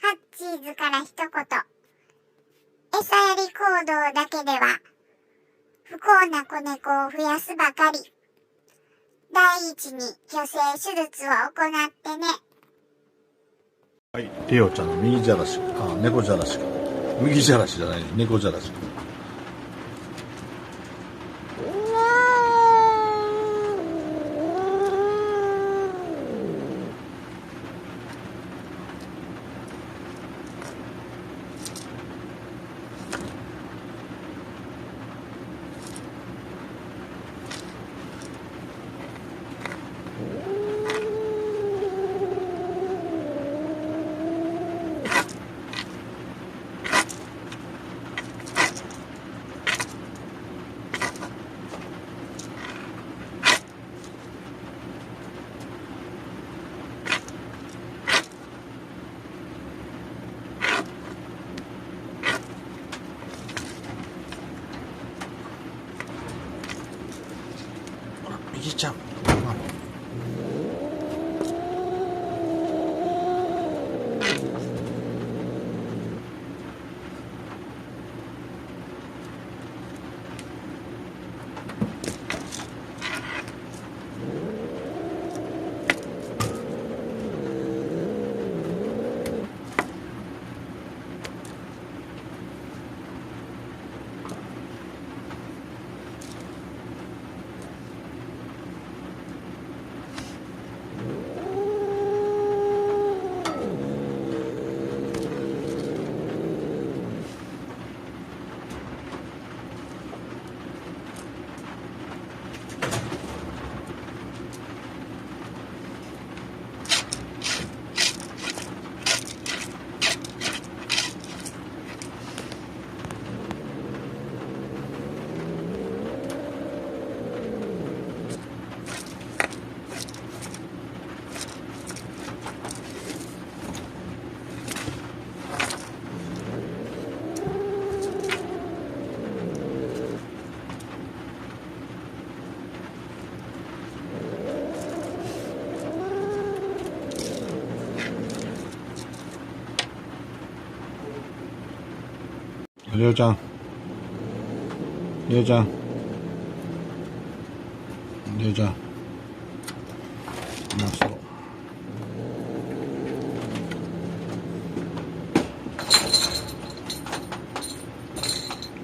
ハッチーズから一言。餌やり行動だけでは不幸な子猫を増やすばかり。第一に去勢手術を行ってね。はい、レオちゃんの右じゃらし、猫じゃらしか。右じゃらしじゃない、猫じゃらしか。右ちゃん。レオちゃん、レオちゃん、レオちゃん、もうそう。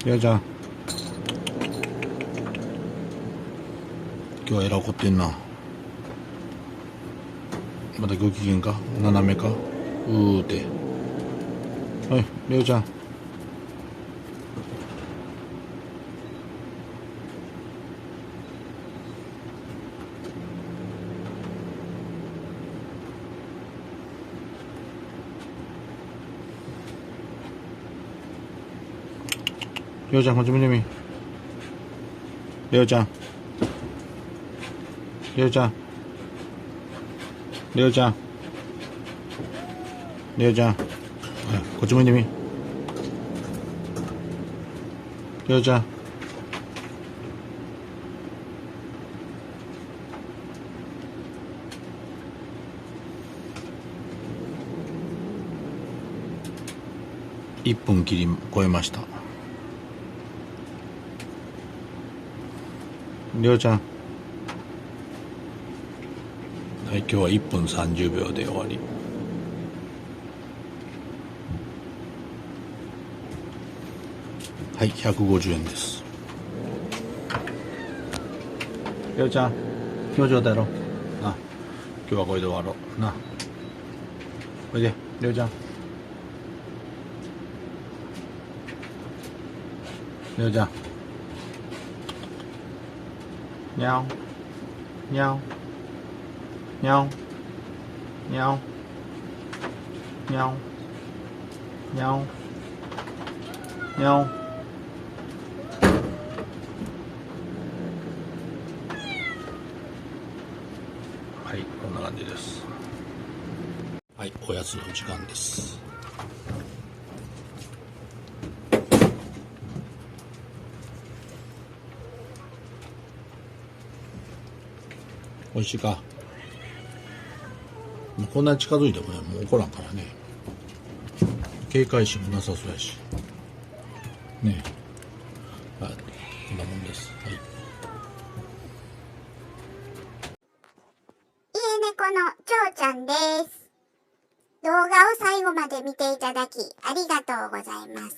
レオちゃん、今日はえらい怒ってんな。またご機嫌か、斜めか、うーて。はい、レオちゃん。レオちゃん、こっち見てみ。レオちゃん。レオちゃん。レオちゃん。レオちゃん。こっち向いてみ。レオちゃん。1分超えました。りょうちゃん。はい、今日は1分30秒で終わり。はい、150円です。りょうちゃん、気持ちよかったやろな。今日はこれで終わろうな。おいで、りょうちゃん。りょうちゃん。にゃおにゃおにゃおにゃおにゃおにゃおにゃお。はい、こんな感じです。はい、おやつの時間です。美味しいか。こんなに近づいてもね、もう怒らんからね。警戒心もなさそうやし。ねえ。はい。こんなもんです。はい。家猫のちょうちゃんです。動画を最後まで見ていただきありがとうございます。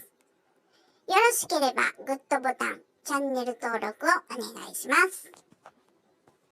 よろしければグッドボタン、チャンネル登録をお願いします。